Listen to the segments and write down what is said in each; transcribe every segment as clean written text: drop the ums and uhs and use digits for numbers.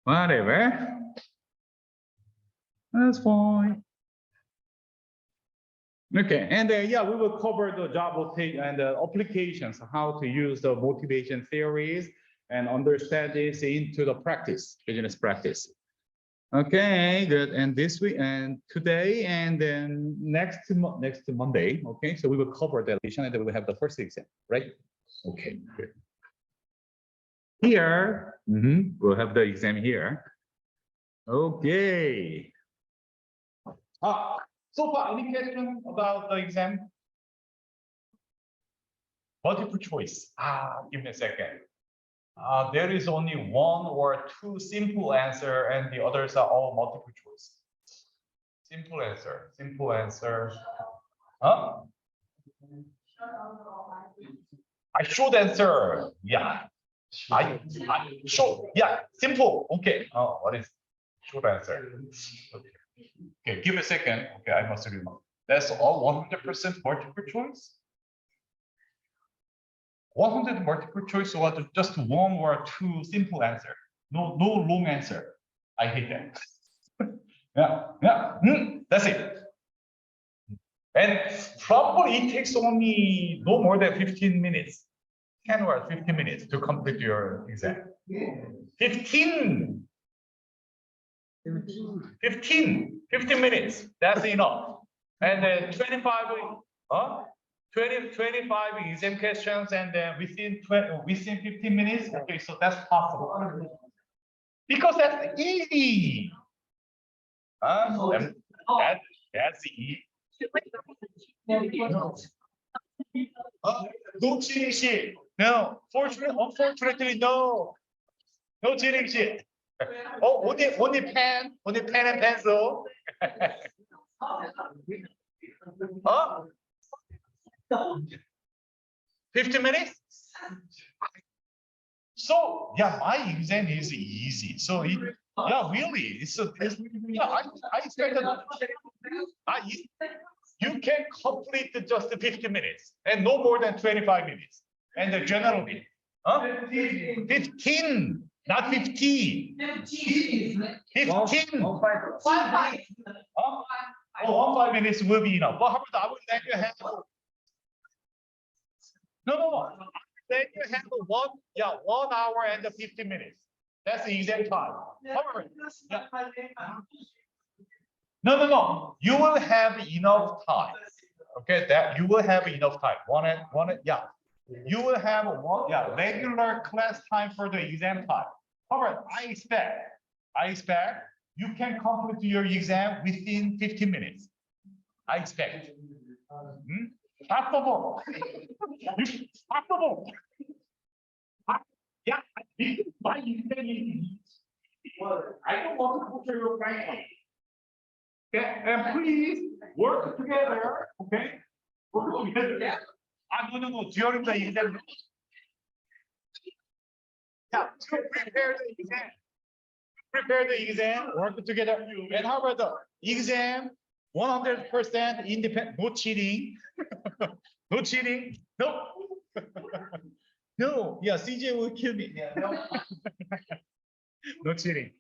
Whatever. That's fine. Okay, and yeah, we will cover the job and the applications, how to use the motivation theories and understand this into the practice, business practice. Okay, good. And this week and today and then next Monday. Okay, so we will cover the application and then we will have the first exam, right? Okay, good. Here, we'll have the exam here. Okay. So far, any question about the exam? Multiple choice. Give me a second. There is only one or two simple answer, and the others are all multiple choice. Simple answer. Simple answer. Huh? I should answer. Yeah. I should. Yeah. Simple. Okay. What is should answer? Okay. Give me a second. Okay. I must remember. That's all 100% multiple choice. 100 multiple choice or just one or two simple answer. No long answer. I hate that. Yeah. That's it. And probably it takes only no more than 15 minutes. 10 or 15 minutes to complete your exam. 15 minutes. That's enough. And then 25 exam questions, and then within 15 minutes. Okay, so that's possible because that's easy. That's easy. No cheating shit. No, unfortunately, no cheating shit. Oh, only pen and pencil. 15 minutes? So yeah, my exam is easy. So yeah, really, I expected you can complete just 50 minutes and no more than 25 minutes. And generally, 15, not 50. 15. 5 minutes will be enough. But how about I will let you handle? No. Then you handle 1 hour and 50 minutes. That's the exam time. However, No. You will have enough time. Okay, that you will have enough time. You will have regular class time for the exam time. However, I expect you can complete your exam within 15 minutes. I expect. Possible. Possible. Yeah, my exam is. I don't want to put your brain. Okay, and please work together. Okay, work together. No. During the exam. Yeah, to prepare the exam. Prepare the exam. Work together. And how about the exam? 100% independent. No cheating. No cheating. No. No. Yeah, CJ will kill me. No cheating.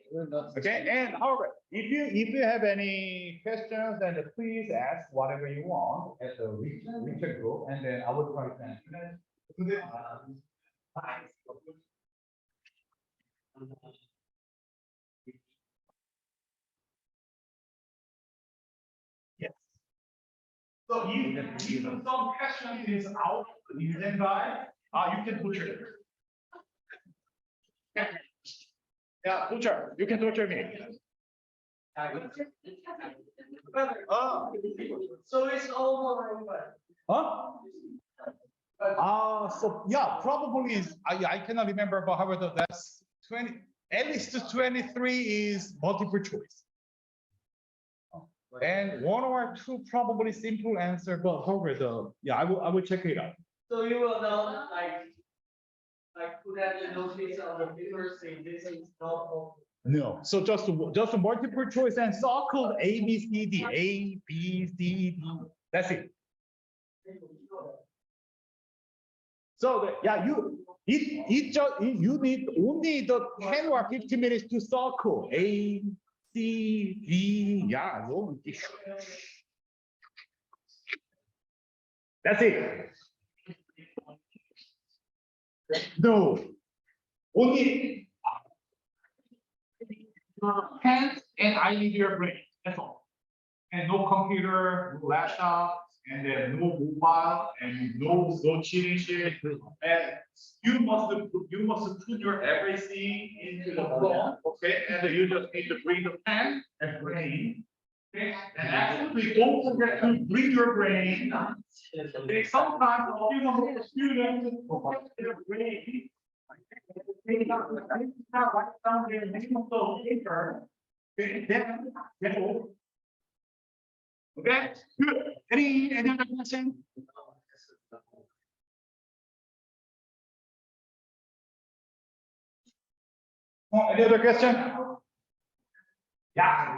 Okay, and however, if you have any questions, then please ask whatever you want at the WeChat group, and then I will try to answer that. Yes. So if some question is out of the exam guide, you can butcher it. Okay. Yeah, butcher, you can torture me. So it's over. So yeah, probably is. I cannot remember, but however, that's 20. At least 23 is multiple choice, and 1 or 2 probably simple answer. But however, I will check it out. So you will know like put that in notice on the paper saying this is not. No, so just a multiple choice and circled A, B, C, D. That's it. So You need only the 10 or 15 minutes to circle A, C, D. Yeah, no. That's it. No, only hands and I need your brain. That's all. And no computer, no laptop, and then no mobile, and no cheating shit. And you must put your everything into the phone, okay? And then you just need to bring the pen and brain. Okay? And actually, don't forget to bring your brain. Okay? Sometimes a students forget their brain. They not write down their name of the paper. Okay, then, okay, good. Any other question? Oh, any other question? Yeah.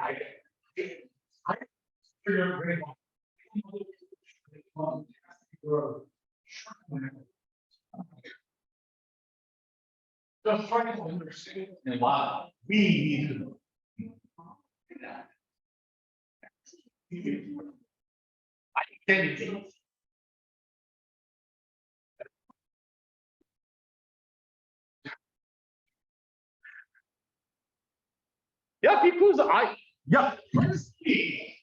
I just trying to understand why we need to know. Identity. Yeah, because honestly,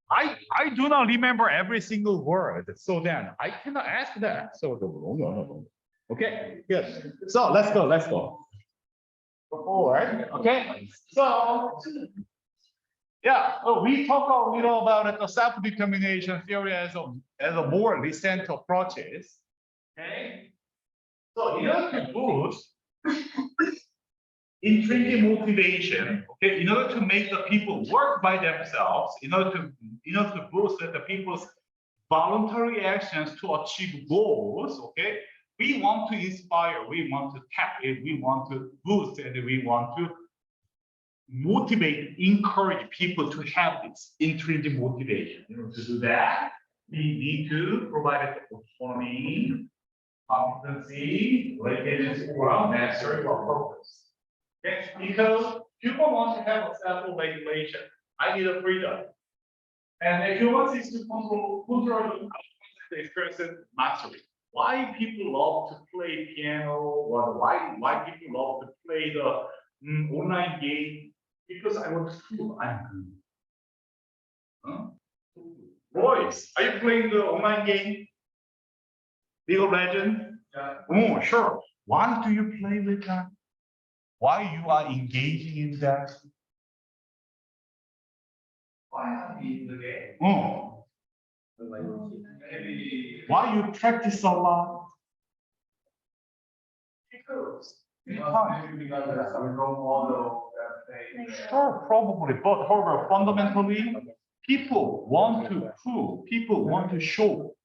I do not remember every single word. So then I cannot ask that. So no. Okay, good. So let's go. Forward. Okay. So yeah, so we talk a little about the self-determination theory as a more recent approaches. Okay. So in order to boost intrinsic motivation, okay, in order to make the people work by themselves, in order to boost the people's voluntary actions to achieve goals, okay, we want to inspire, we want to tap it, we want to boost, and we want to motivate, encourage people to have this intrinsic motivation. In order to do that, we need to provide autonomy, competency, readiness, or mastery or purpose. Okay, because people want to have a self-regulation. I need a freedom. And if you want is to control the experience mastery. Why people love to play piano, or why people love to play the online game? Because I want to prove I'm good. Huh? Boys, are you playing the online game? League of Legends? Yeah. Oh, sure. Why do you play with that? Why you are engaging in that? Why are we in the game? Oh. Why you practice a lot? Because sure, probably, but however, fundamentally, people want to prove, people want to show.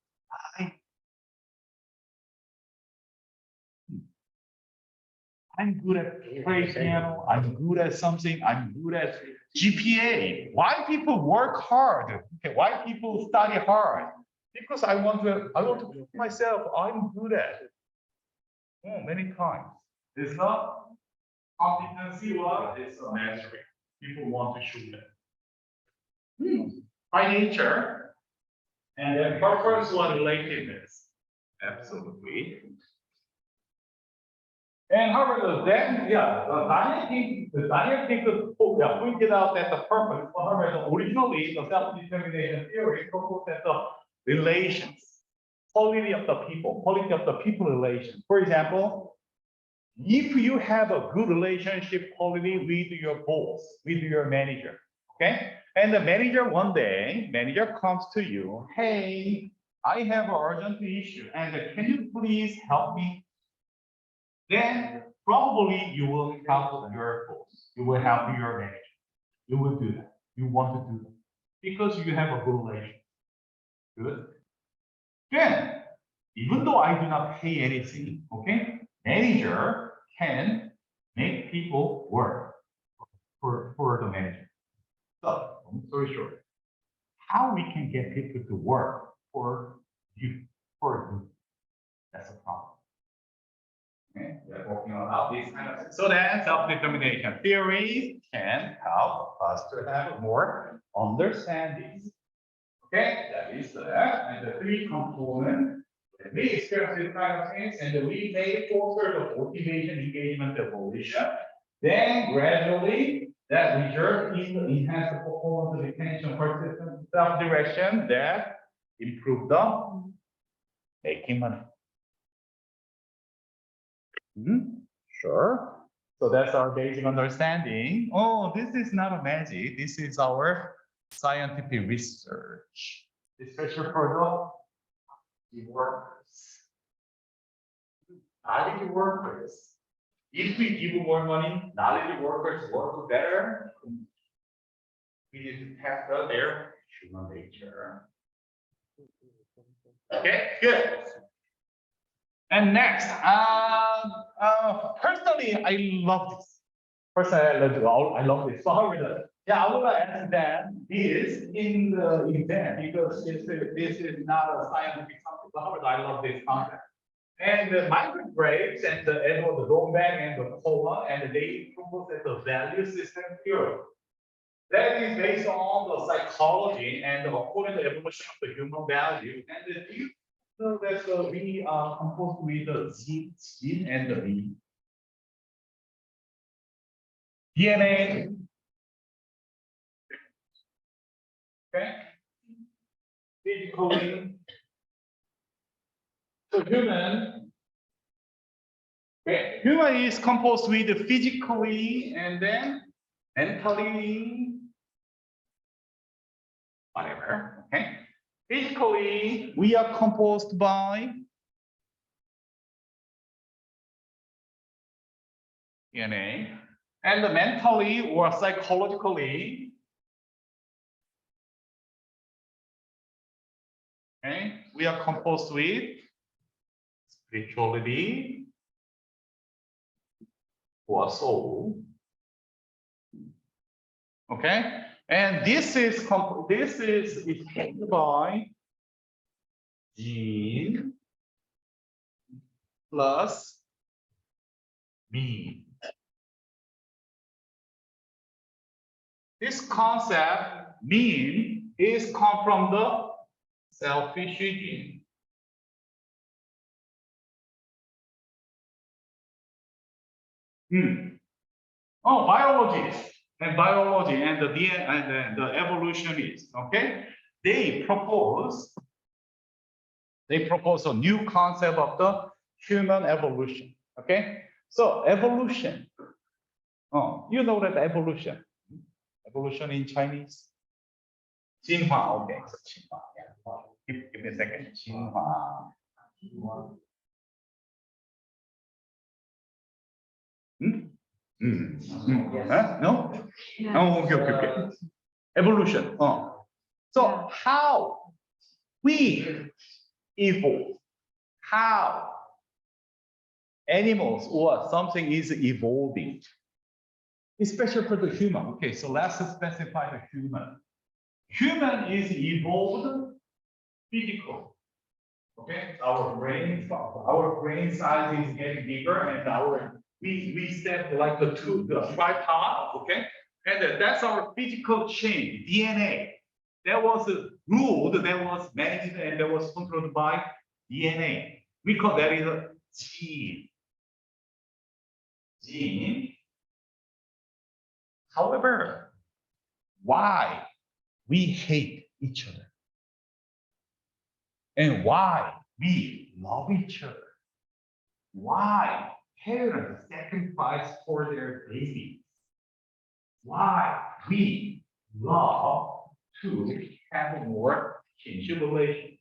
I'm good at play piano, I'm good at something, I'm good at GPA. Why people work hard? Okay, why people study hard? Because I want to prove myself I'm good at it. Oh, many times. It's not competency, what it's a mastery. People want to show that. By nature, and then purpose or relatedness. Absolutely. And however, then, Daniel think pointed out that the purpose, however, originally the self-determination theory proposed that the relations, quality of the people relations. For example, if you have a good relationship quality with your boss, with your manager, okay? And the manager one day, manager comes to you, hey, I have an urgent issue, and can you please help me? Then probably you will help your boss. You will help your manager. You will do that. You want to do that because you have a good relation. Good. Then, even though I do not pay anything, okay, manager can make people work for the manager. So, long story short, how we can get people to work for you, that's a problem. We're talking about this kind of. So then self-determination theories can help us to have more understanding. Okay, that is that. And the three components. We experience this kind of things, and we may foster the motivation, engagement, evolution. Then gradually, that result in the enhanced performance, retention, persistence, self-direction that improve the making money. Sure. So that's our basic understanding. Oh, this is not a magic. This is our scientific research, especially for the workers. Knowledge workers. If we give more money, knowledge workers work better. We need to test out their human nature. Okay, good. And next, personally, I love this. Personally, I love this. So how we do it? Yeah, I will ask that is in the exam because this is not a scientific concept. However, I love this concept. And the micrographs and the Edward Rombach and the Cola, and they propose that the value system theory. That is based on the psychology and according to the evolution of the human value. And you know that we are composed with the gene and the DNA. Okay. Physically. So human. Okay. Human is composed with physically and then mentally. Whatever. Okay. Physically, we are composed by DNA, and mentally or psychologically, okay, we are composed with spirituality or soul. Okay, and this is explained by gene plus mean. This concept, mean, is come from the selfish gene. Oh, biology and the DNA and the evolutionists, okay? They propose a new concept of the human evolution, okay? So evolution. Oh, you know that evolution. Evolution in Chinese. 进化, okay. So 进化, yeah. Give me a second. 进化. Huh? No? Yeah. Oh, okay. Evolution. Oh. So how we evolve, how animals or something is evolving, especially for the human. Okay, so let's specify the human. Human is evolved physical. Okay, our brain size is getting bigger, and we step like the tripod. Okay, and that's our physical chain, DNA. That was ruled, that was managed, and that was controlled by DNA. We call that is a gene. Gene. However, why we hate each other? And why we love each other? Why parents sacrifice for their babies? Why we love to have more kinship relations?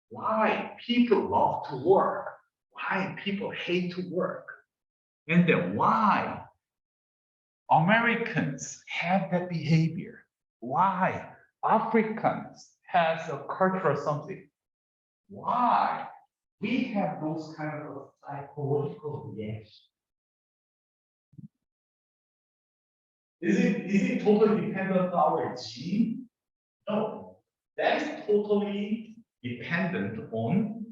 Why people love to work? Why people hate to work? And then why Americans have that behavior? Why Africans has a culture or something? Why we have those kind of psychological reactions? Is it totally dependent on our gene? No, that is totally dependent on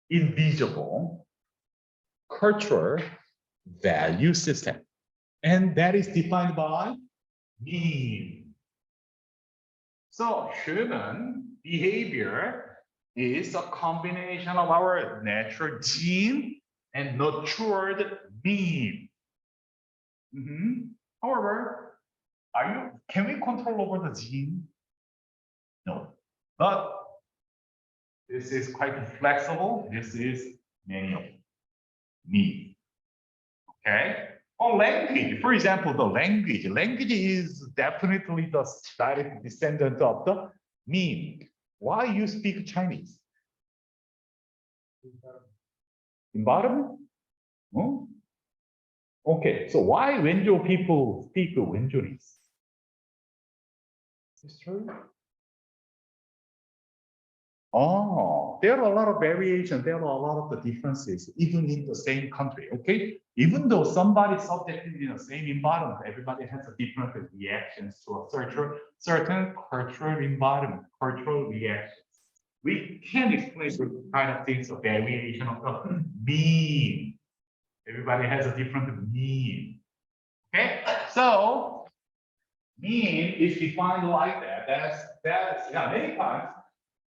invisible cultural value system. And that is defined by mean. So human behavior is a combination of our natural gene and nurtured mean. However, can we control over the gene? No, but this is quite flexible. This is manual. Me. Okay. On language, for example, the language. Language is definitely the direct descendant of the mean. Why you speak Chinese? Environment? Oh. Okay, so why Wenzhou people speak Wenzhounese? It's true. Oh, there are a lot of variations. There are a lot of the differences, even in the same country. Okay, even though somebody subjected in the same environment, everybody has a different reactions to a certain cultural environment, cultural reactions. We can explain the kind of things of variation of the mean. Everybody has a different mean. Okay, so mean is defined like that. That's yeah, many times.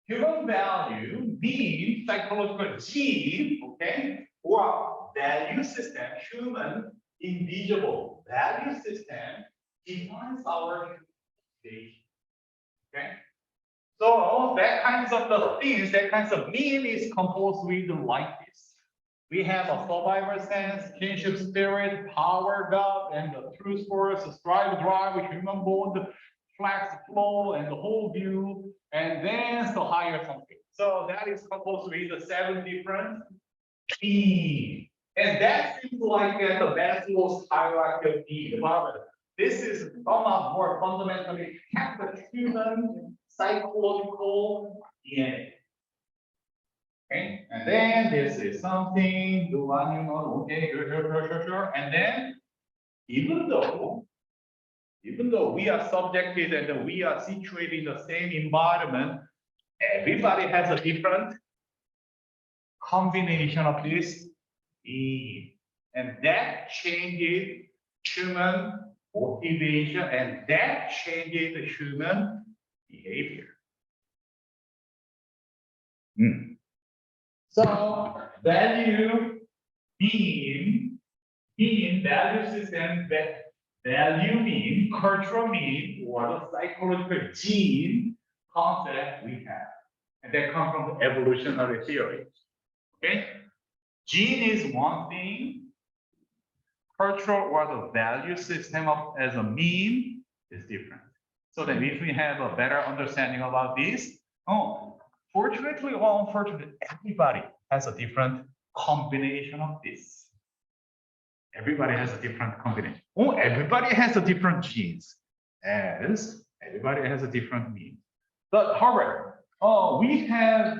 Human value means psychological gene, okay, or value system, human invisible value system defines our state. Okay. So that kinds of the things, that kinds of mean is composed with like this. We have a survivor sense, kinship spirit, power, God, and the truth force, strive, drive, human bond, flex, flow, and the whole view, and then the higher something. So that is composed with the 7 different themes. And that seems like the Maslow's hierarchy of needs. This is somehow more fundamentally the human psychological DNA. Okay, and then this is something, do I know? Okay, sure. And then even though we are subjected and we are situated in the same environment, everybody has a different combination of this, and that changes human motivation, and that changes the human behavior. So value mean value system, value mean, cultural mean, or the psychological gene concept we have. And that comes from the evolutionary theory. Okay? Gene is one thing, cultural or the value system of as a mean is different. So that if we have a better understanding about this, fortunately or unfortunately, everybody has a different combination of this. Everybody has a different combination. Everybody has a different genes, as everybody has a different mean. But however, we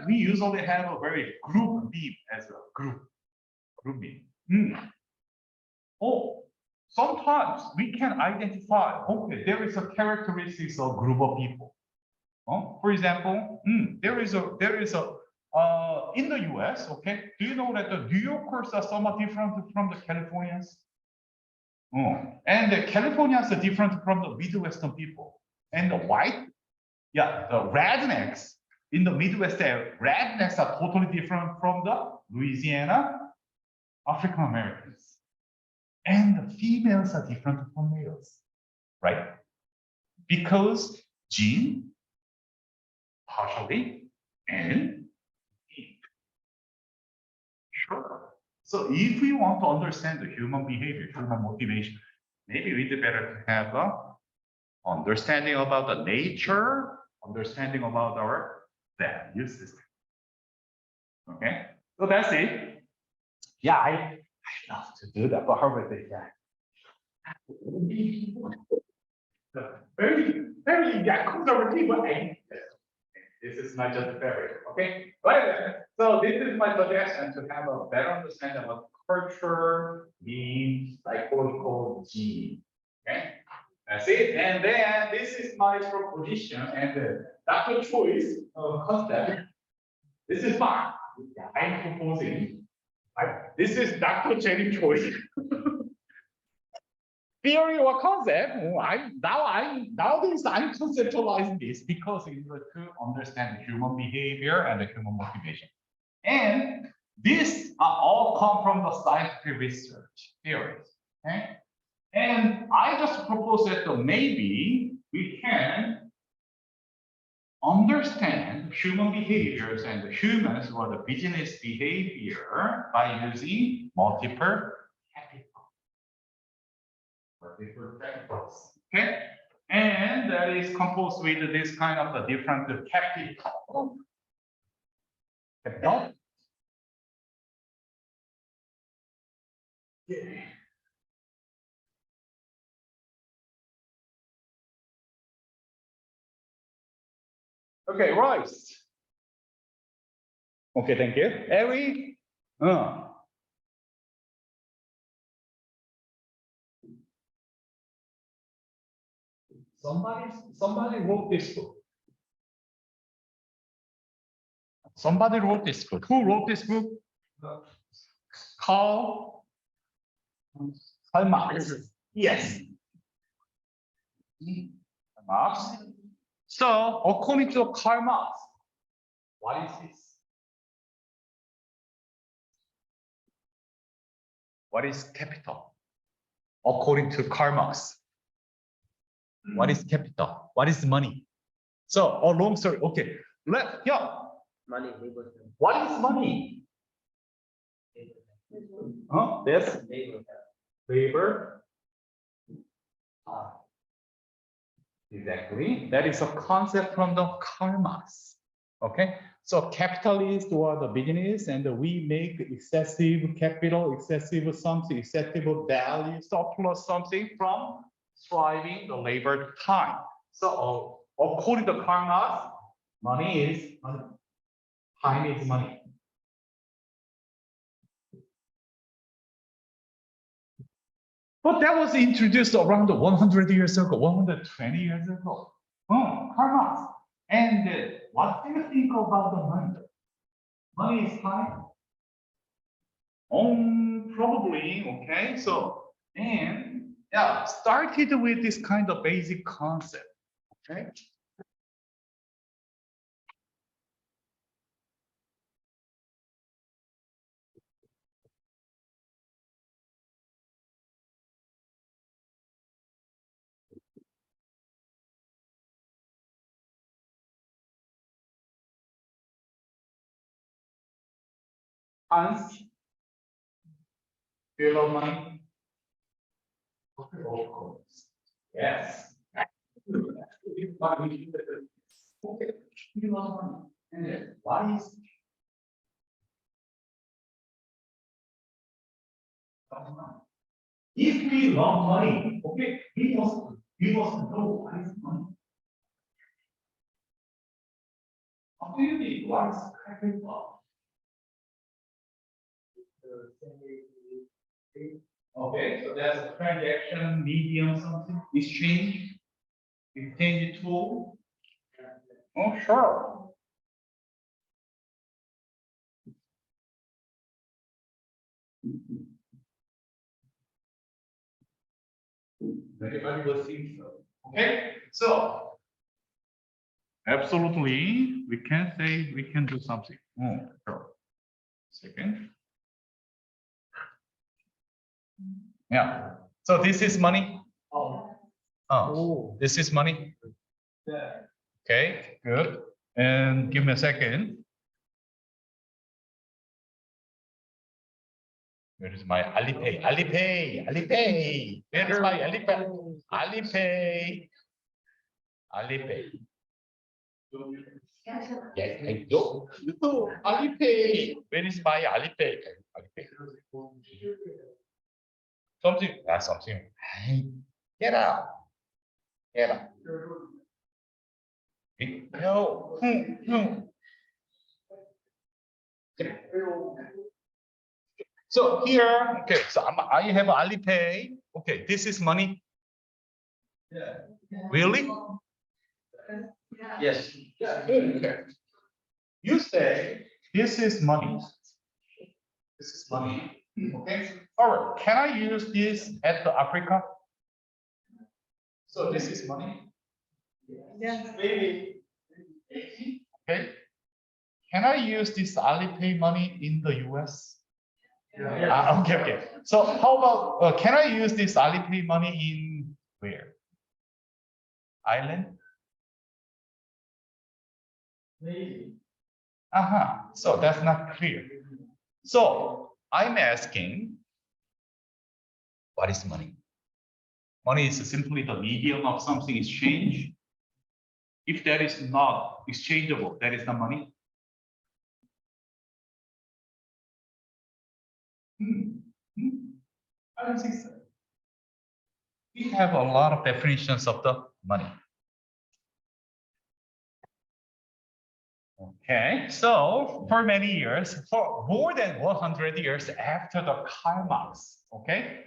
usually have a very group mean as well. Group mean. Sometimes we can identify. Okay, there is a characteristics of group of people. For example, there is a in the US, okay, do you know that the New Yorkers are somewhat different from the Californians? And the Californians are different from the Midwestern people. And the white, the rednecks in the Midwest, rednecks are totally different from the Louisiana African Americans. And the females are different from males, right? Because gene, partially, and sure. So if we want to understand the human behavior, human motivation, maybe we'd better to have a understanding about the nature, understanding about our value system. Okay, so that's it. Yeah, I love to do that, but how about this? Very conservative, but this is not just a theory, okay? But so this is my suggestion to have a better understanding of culture, mean, psychological gene. Okay, that's it. And then this is my proposition and Dr. Choi's concept. This is mine. I'm proposing. This is Dr. Jenny Choi. Theory or concept? Nowadays I'm conceptualizing this because in order to understand human behavior and the human motivation. And these are all come from the scientific research theories. Okay? And I just propose that maybe we can understand human behaviors and humans or the business behavior by using multiple capitals. Okay, and that is composed with this kind of the different capital. Capital. Okay. Okay, Royce. Okay, thank you. Eric. Somebody wrote this book. Somebody wrote this book. Who wrote this book? Karl Marx. Yes. Marx. So, according to Karl Marx, what is this? What is capital? According to Karl Marx, what is capital? What is money? So, a long story. Okay, Money. What is money? Huh? Yes. Labor. Exactly. That is a concept from the Karl Marx. Okay. So capitalist or the business, and we make excessive capital, excessive something, excessive value, surplus something from striving the labor time. So according to Karl Marx, money is money. Time is money. But that was introduced around 100 years ago, 120 years ago. Karl Marx. And what do you think about the money? Money is time? Probably, okay. So, and yeah, started with this kind of basic concept, okay? Hans, do you love money? Of course. Yes. Okay, you love money. And why is if we love money, okay, we must know what is money. How do you think what is capital? Okay, so there's a transaction, medium, something, exchange tool. Oh, sure. Everybody will think so. Okay, so absolutely, we can say we can do something. Oh, sure. Second. Yeah. So this is money. Oh, this is money. Okay, good. And give me a second. Where is my Alipay? Alipay, Alipay. Where is my Alipay? Alipay. Alipay. Yes, I do. Alipay. Where is my Alipay? Alipay. Something. That's something. Get out. Get out. No. No. So here, okay, so I have Alipay. Okay, this is money. Really? Yes. Okay. You say this is money. This is money. Okay. All right. Can I use this at the Africa? So this is money. Yeah, maybe. Okay. Can I use this Alipay money in the US? Yeah. Okay, okay. So how about can I use this Alipay money in where? Ireland? Maybe. So that's not clear. So I'm asking, what is money? Money is simply the medium of something exchange. If that is not exchangeable, that is not money. I don't think so. We have a lot of definitions of the money. Okay, so for many years, for more than 100 years after the Karl Marx, okay?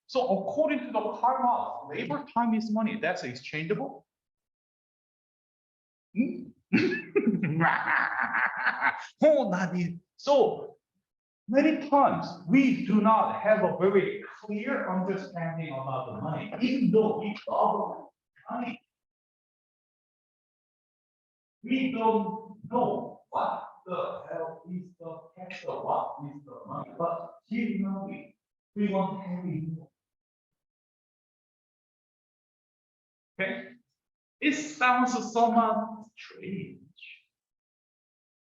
So according to the Karl Marx, labor time is money. That's exchangeable. So many times we do not have a very clear understanding about the money, even though we love money. We don't know what the hell is the capital, what is the money, but here know we want to have it more. Okay? It sounds somewhat strange.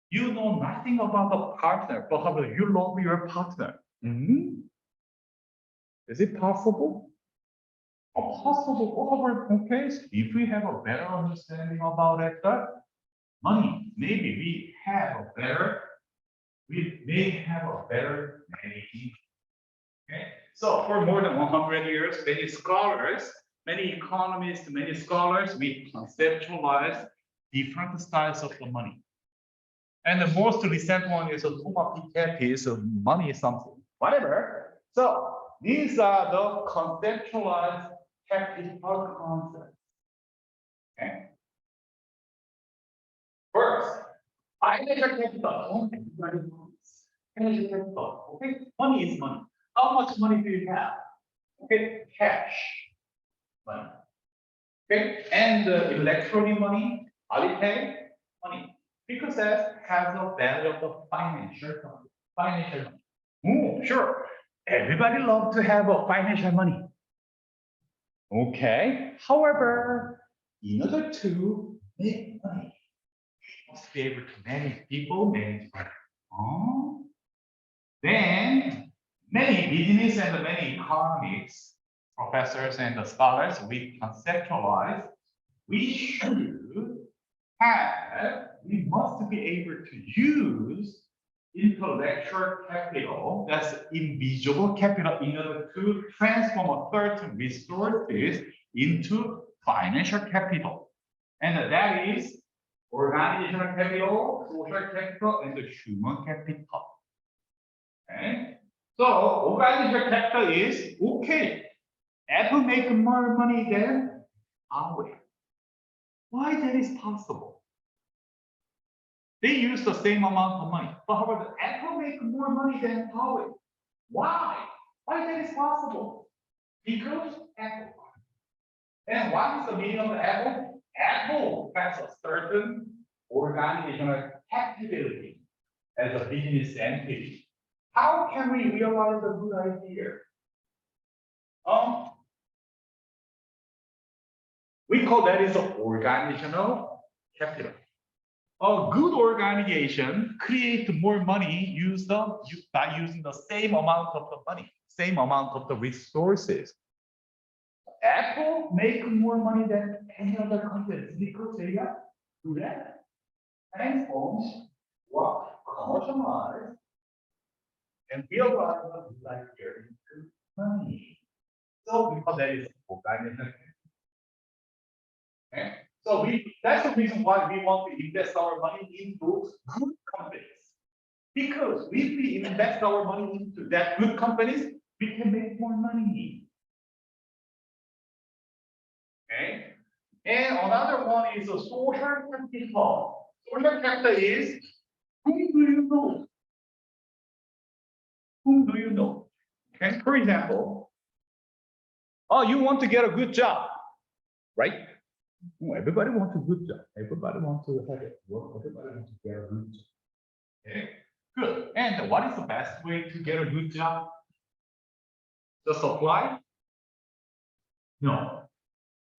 You know nothing about the partner, but however you love your partner. Is it possible? Possible. However, okay, if we have a better understanding about it, money, maybe we may have a better managing. Okay, so for more than 100 years, many scholars, many economists, many scholars, we conceptualize different styles of the money. And the most recent one is a Thomas Piketty's money something, whatever. So these are the conceptualized capital concepts. Okay. First, financial capital. Financial capital. Okay, money is money. How much money do you have? Okay, cash money. Okay, and electronic money, Alipay money, because that has a value of the financial money. Oh, sure. Everybody loves to have a financial money. Okay. However, in order to make money, you must be able to manage people, manage money. Then many business and many economics professors and the scholars, we conceptualize we must be able to use intellectual capital, that's invisible capital, in order to transform a certain resources into financial capital. And that is organizational capital, social capital, and the human capital. Okay. So organizational capital is okay. Apple make more money than Huawei. Why that is possible? They use the same amount of money, but however, Apple make more money than Huawei. Why? Why that is possible? Because Apple. And what is the meaning of the Apple? Apple has a certain organizational capability as a business entity. How can we realize a good idea? We call that is organizational capital. A good organization creates more money by using the same amount of the money, same amount of the resources. Apple make more money than any other company because they are good at transform, work, commercialize, and realize what we like here into money. So because that is organizational. Okay? So that's the reason why we want to invest our money into good companies. Because if we invest our money into that good companies, we can make more money. Okay. And another one is a social capital. Social capital is who do you know? Whom do you know? Okay, for example, oh, you want to get a good job, right? Oh, everybody wants a good job. Everybody wants to have it. Everybody wants to get a good job. Okay, good. And what is the best way to get a good job? Just apply? No.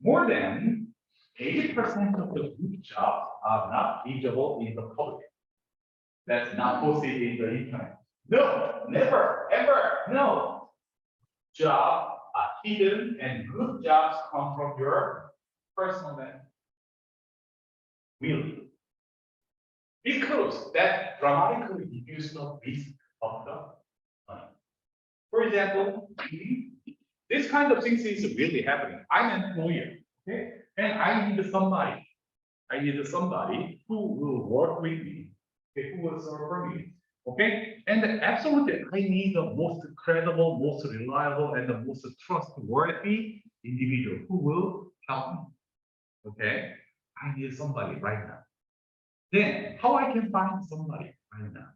More than 80% of the good jobs are not visible in the public. That's not posted in the internet. No, never, ever, no. Jobs are hidden and good jobs come from your personal network. Really. Because that dramatically reduces the risk of the money. For example, this kind of things is really happening. I'm an employer, okay? And I need somebody. I need somebody who will work with me, okay, who will serve for me. Okay, and absolutely, I need the most credible, most reliable, and the most trustworthy individual who will help me. Okay, I need somebody right now. Then, how I can find somebody right now?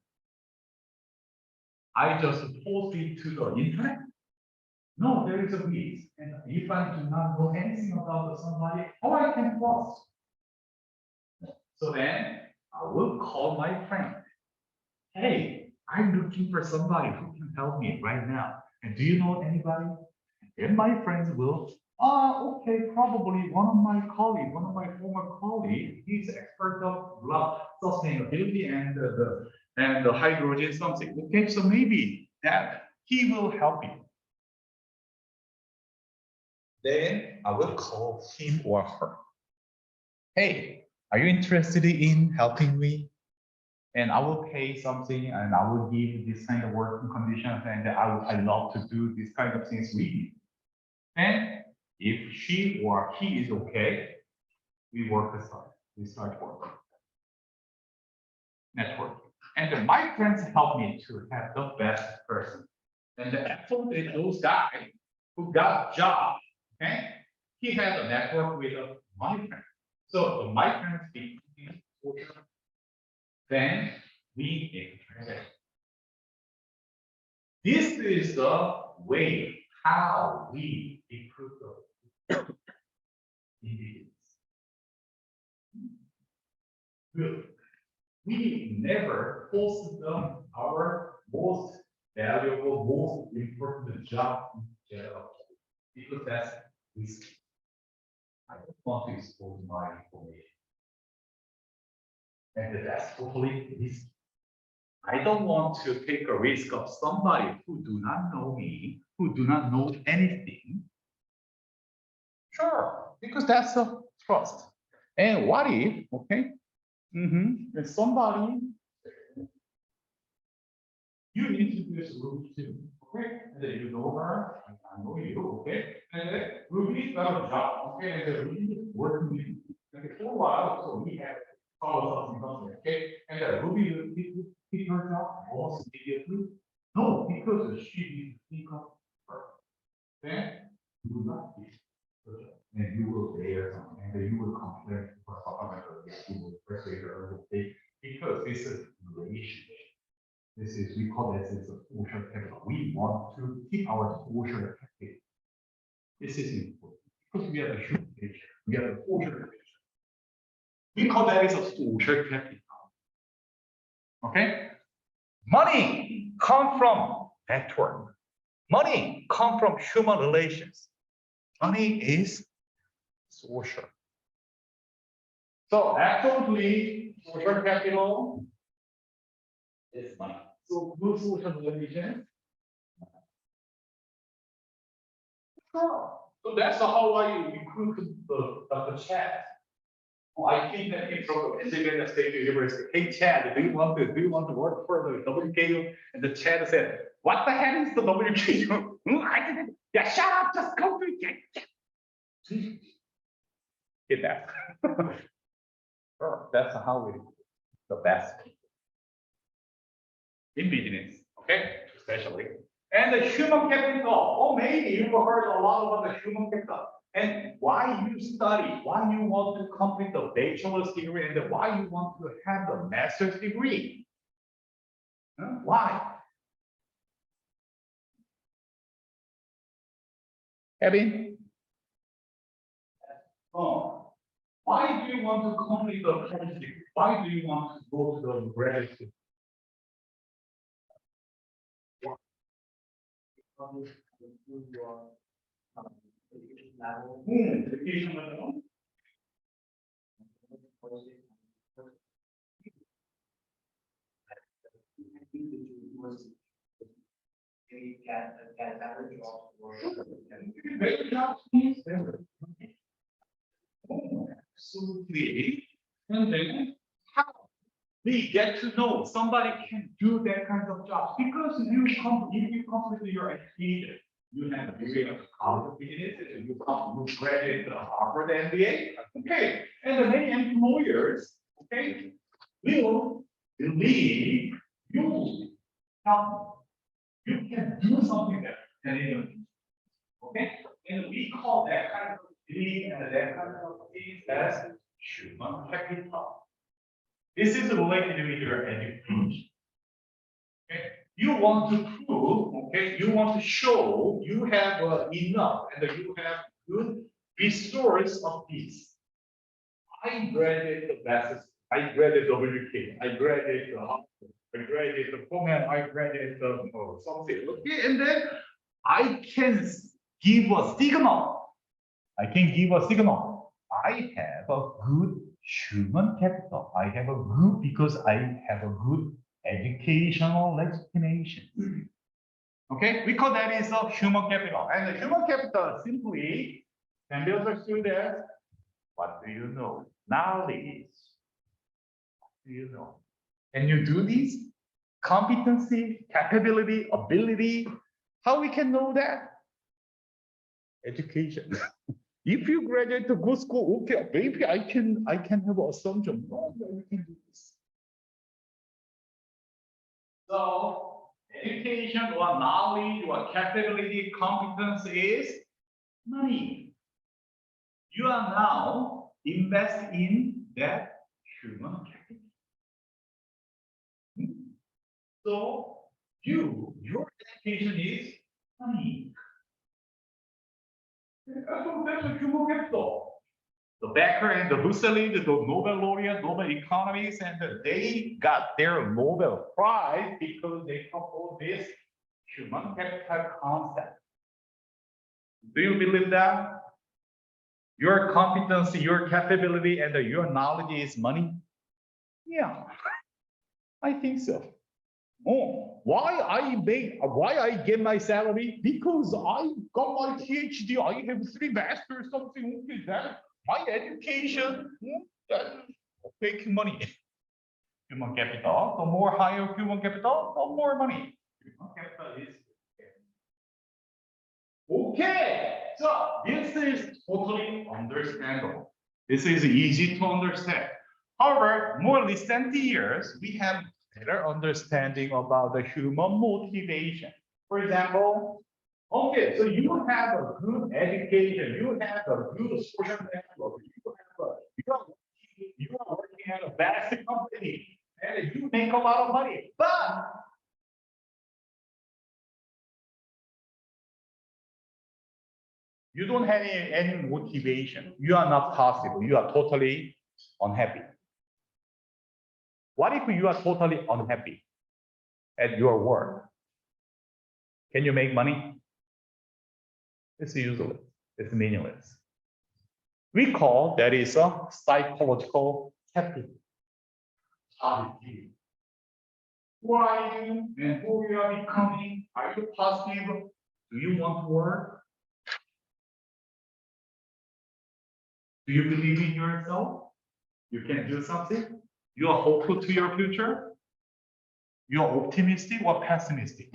I just post it to the internet? No, there is a way. And if I do not know anything about somebody, how I can post? So then, I will call my friend. Hey, I'm looking for somebody who can help me right now. And do you know anybody? And my friends will, okay, probably one of my former colleagues, he's expert of sustainability and the hydrogen something. Okay, so maybe that he will help you. Then I will call him or her. Hey, are you interested in helping me? And I will pay something and I will give this kind of working conditions and I love to do this kind of things with you. And if she or he is okay, we start working. Network. And then my friends help me to have the best person. And actually those guys who got job, okay, he has a network with my friend. So my friends speak, then we make it. This is the way how we improve the individuals. Good. We never post them our most valuable, most important job in general because that's risky. I don't want to expose my information. And that's totally risky. I don't want to take a risk of somebody who do not know me, who do not know anything. Sure, because that's a trust. And what if, okay, if somebody, you introduce Ruby too, okay, and then you know her, I know you, okay, and then Ruby got a job, okay, and then Ruby is working with you. Okay, for a while, so we have follow something, okay, and then Ruby will pick her job almost immediately. No, because she needs to think of her. Then you will not be her job. And you will bear something, and then you will complain for you will persuade her because this is relationship. This is, we call this is a social capital. We want to keep our social capital. This is important because we are the human nature. We are the social capital. We call that is a social capital. Okay? Money come from network. Money come from human relations. Money is social. So absolutely, social capital is money. So good social relations. So that's how I recruit the chat. Oh, I came back from Michigan State University. Hey Chad, do you want to work for the WKU? And the Chad said, "What the hell is the WKU?" I didn't. Yeah, shut up. Just go to it. Get that. Sure, that's how we the best in business. Okay, especially. And the human capital. Oh, maybe you've heard a lot about the human capital. And why you study, why you want to complete the bachelor's degree, and why you want to have the master's degree. Why? Evan? Oh, why do you want to complete the project? Why do you want to go to the graduate school? Education level. Get better jobs or. Better jobs means better. Absolutely. And then how we get to know somebody can do that kind of job because if you complete your education, you have a degree of college business, you graduate the Harvard MBA, okay, and the many employers, okay, will believe you you can do something better than anyone, okay, and we call that kind of belief and that kind of things as human capital. This is related with your education. Okay? You want to prove, okay, you want to show you have enough and you have good resource of this. I graduated the best, I graduated WK, I graduated the Harvard, I graduated the Pullman, I graduated the something, okay, and then I can give a signal. I can give a signal. I have a good human capital. I have a good because I have a good educational explanation. Okay, we call that is a human capital. And the human capital simply can be understood as what do you know? Knowledge. What do you know? Can you do this? Competency, capability, ability. How we can know that? Education. If you graduate to good school, okay, maybe I can have an assumption. No, we can do this. So education or knowledge or capability, competence is money. You are now invest in that human capital. So your education is money. That's a human capital. The Becker and the Husserl, the Nobel laureate, Nobel economists, and they got their Nobel Prize because they proposed this human capital concept. Do you believe that? Your competency, your capability, and your knowledge is money? Yeah, I think so. Oh, why I get my salary? Because I got my PhD, I have 3 masters, something like that. My education, making money. Human capital, the more higher human capital, the more money. Human capital is okay. So this is totally understandable. This is easy to understand. However, more recent years, we have better understanding about the human motivation. For example, okay, so you have a good education, you have a good social network, you are working at a vast company, and you make a lot of money, but you don't have any motivation. You are not possible. You are totally unhappy. What if you are totally unhappy at your work? Can you make money? It's useless. It's meaningless. We call that is a psychological capital. Who are you and who you are becoming? Are you positive? Do you want to work? Do you believe in yourself? You can do something? You are hopeful to your future? You are optimistic or pessimistic?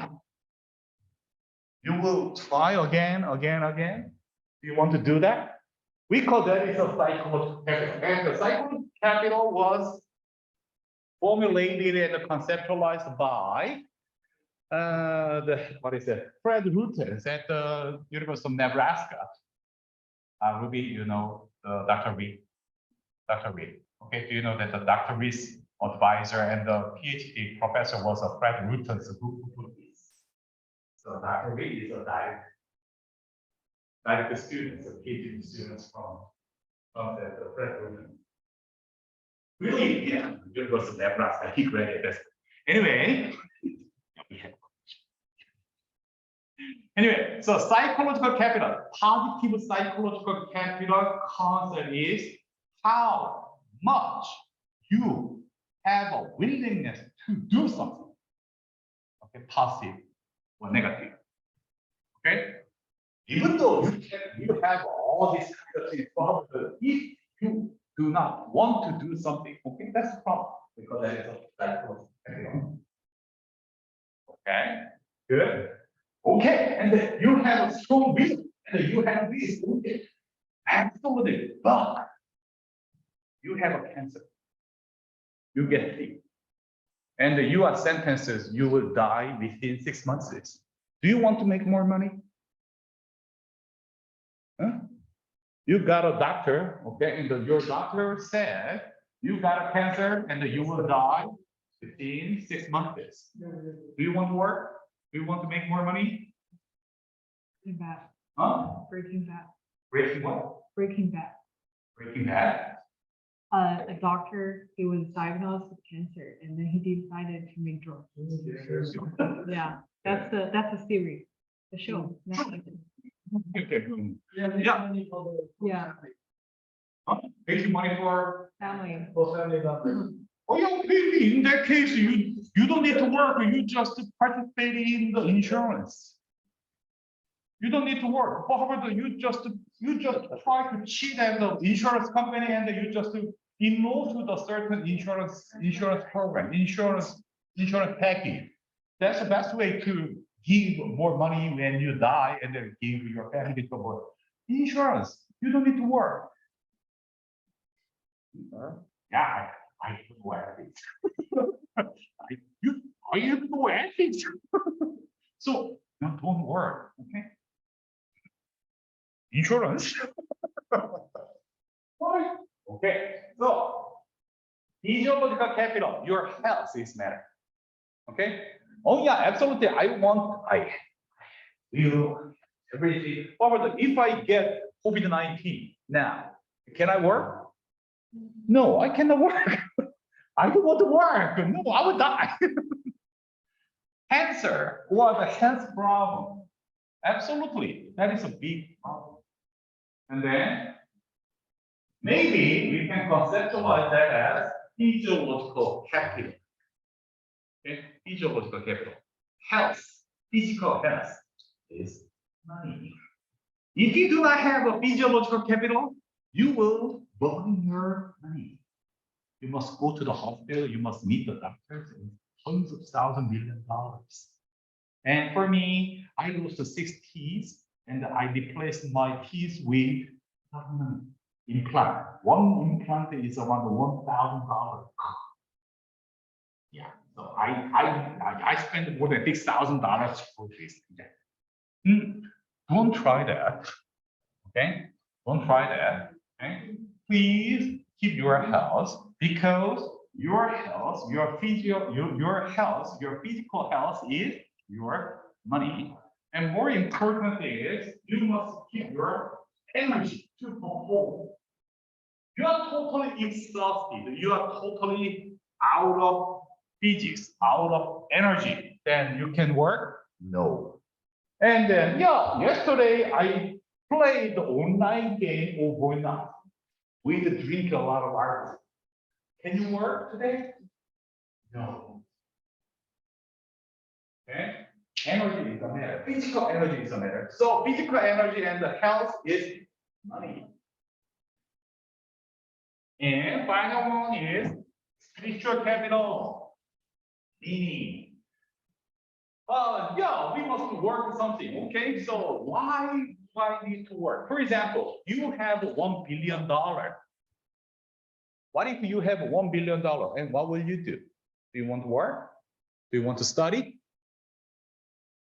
You will try again. Do you want to do that? We call that is a psychological capital. And the psychological capital was formulated and conceptualized by Fred Rutten at the University of Nebraska. Ruby, you know, Dr. Reed. Okay, do you know that the Dr. Reed's advisor and the PhD professor was a Fred Rutten who put this? So Dr. Reed is a director. like the students, the PhD students from the program. Really, yeah, University of Nebraska, he graduated. Anyway, anyway, so psychological capital, positive psychological capital concept is how much you have a willingness to do something. Okay, positive or negative. Okay, even though you have all these kind of things, but if you do not want to do something, okay, that's the problem because that is a psychological capital. Okay, good. Okay, and then you have a strong will, and then you have this. Okay, absolutely, but you have a cancer. You get sick, and you are sentenced. You will die within 6 months. Do you want to make more money? Huh? You got a doctor, okay, and your doctor said you got a cancer and you will die within 6 months. Do you want to work? Do you want to make more money? Breaking Bad. Huh? Breaking Bad. Breaking what? Breaking Bad. Breaking Bad. A doctor, he was diagnosed with cancer, and then he decided to make drugs. Yeah, that's the theory, the show. Okay. Yeah. Yeah. Huh? Making money for Family. oh yeah, maybe in that case you don't need to work, you just participate in the insurance. You don't need to work. However, you just try to cheat at the insurance company and you just enroll to the certain insurance program, insurance package. That's the best way to give more money when you die and then give your family to work. Insurance, you don't need to work. Yeah, I do ethics. I have no ethics. So no, don't work, okay? Insurance. Why? Okay, so physiological capital, your health is matter. Okay. Oh yeah, absolutely. I will everything. However, if I get COVID-19 now, can I work? No, I cannot work. I don't want to work. No, I will die. Cancer or the health problem. Absolutely, that is a big problem. And then maybe we can conceptualize that as physiological capital. Okay, physiological capital. Health, physical health is money. If you do not have a physiological capital, you will burn your money. You must go to the hospital, you must meet the doctors, and tons of $1,000 million. And for me, I lost 6 teeth and I replaced my teeth with implant. One implant is around $1,000. Yeah, so I spent more than $6,000 for this. Don't try that. Okay, don't try that. Okay, please keep your health because your health, your physical health is your money. And more important is you must keep your energy to perform. You are totally exhausted. You are totally out of physics, out of energy. Then you can work? No. And then, yeah, yesterday I played the online game overnight. We drink a lot of alcohol. Can you work today? No. Okay. Energy is a matter. Physical energy is a matter. So physical energy and the health is money. And final one is spiritual capital. Meaning. Yeah, we must work something. Okay, so why need to work? For example, you have $1 billion. What if you have $1 billion and what will you do? Do you want to work? Do you want to study?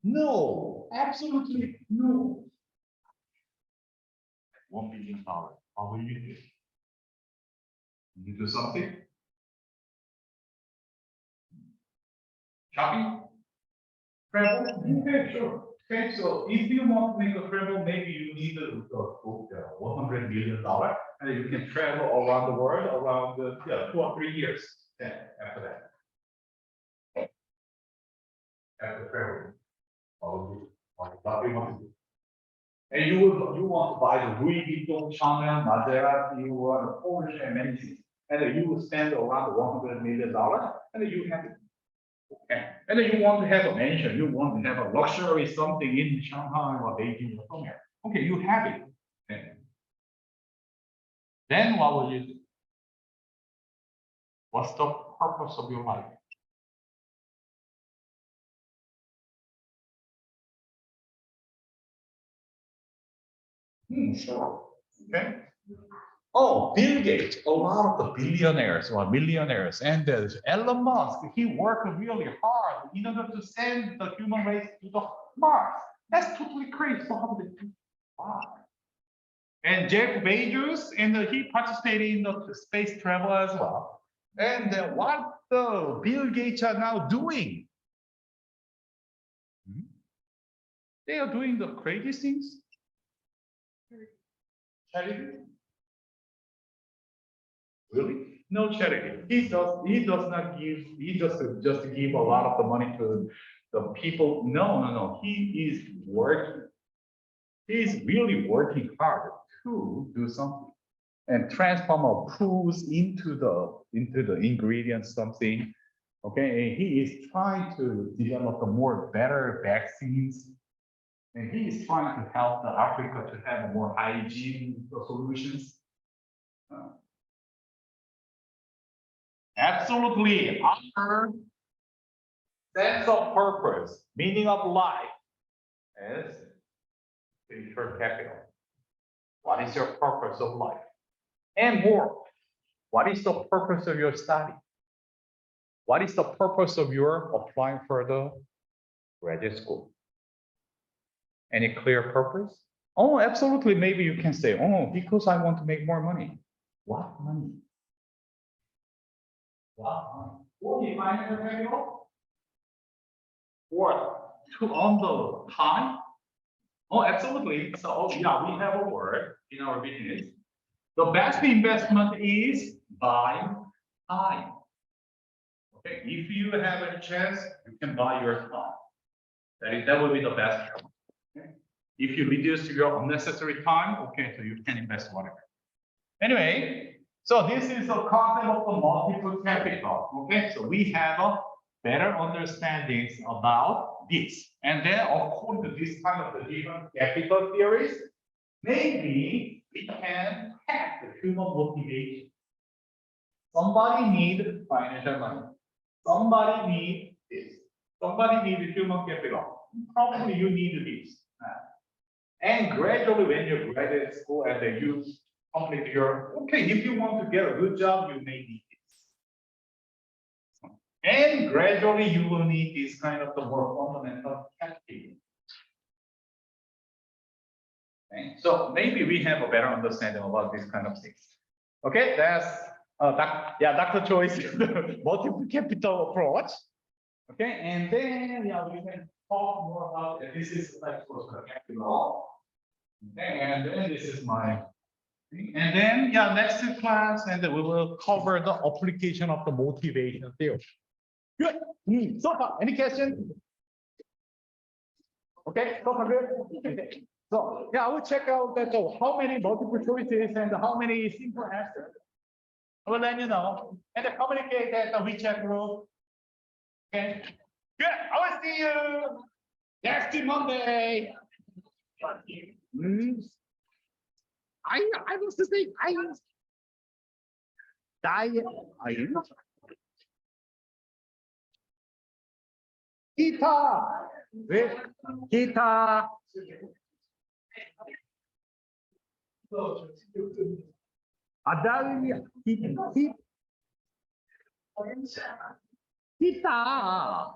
No, absolutely no. $1 billion. What will you do? You do something? Shopping? Travel? Okay, sure. Okay, so if you want to make a travel, maybe you need $100 million, and you can travel around the world around 2 or 3 years. Then after that, after traveling, probably what you want to do. And you want to buy the Louis Vuitton, Chanel, Maserati, or Porsche, and many things, and then you will spend around $100 million, and then you have it. Okay. And then you want to have a mansion, you want to have a luxury something in Shanghai or Beijing or somewhere. Okay, you have it. Okay. Then what will you do? What's the purpose of your life? Sure. Okay. Oh, Bill Gates, a lot of the billionaires or millionaires, and there's Elon Musk. He worked really hard in order to send the human race to the Mars. That's totally crazy. So how did they do? Wow. And Jeff Bezos, and he participated in the space travel as well. And what the Bill Gates are now doing? They are doing the crazy things. Charity? Really? No charity. He does not give, he just give a lot of the money to the people. No. He is working. He's really working hard to do something and transform our foods into the ingredients something. Okay, and he is trying to develop the more better vaccines. And he is trying to help the Africa to have more hygiene solutions. Absolutely, our sense of purpose, meaning of life is venture capital. What is your purpose of life? And more, what is the purpose of your study? What is the purpose of your applying for the graduate school? Any clear purpose? Oh, absolutely. Maybe you can say, oh, because I want to make more money. What money? What money? Financial capital? Or to earn the time? Oh, absolutely. So yeah, we have a word in our business. The best investment is buying time. Okay, if you have a chance, you can buy your time. That will be the best. Okay? If you reduce your unnecessary time, okay, so you can invest whatever. Anyway, so this is the concept of the multiple capital. Okay, so we have a better understandings about this. And then according to this kind of the different capital theories, maybe we can hack the human motivation. Somebody needs financial money. Somebody needs this. Somebody needs human capital. Probably you need this. And gradually when you graduate school and then you complete your, okay, if you want to get a good job, you may need this. And gradually you will need this kind of the more fundamental capital. Okay. So maybe we have a better understanding about this kind of things. Okay, that's Dr. Choi's multiple capital approach. Okay, and then we can talk more about this is like capital. Okay, and then this is my thing. And then next class, and then we will cover the application of the motivation theory. Good. So far, any questions? Okay, so far good. Okay. So I will check out that how many multiple choices and how many simple answers. I will let you know. And communicate that we check group. Okay. Good. I will see you next Monday. I was to say guitar. Adalia guitar.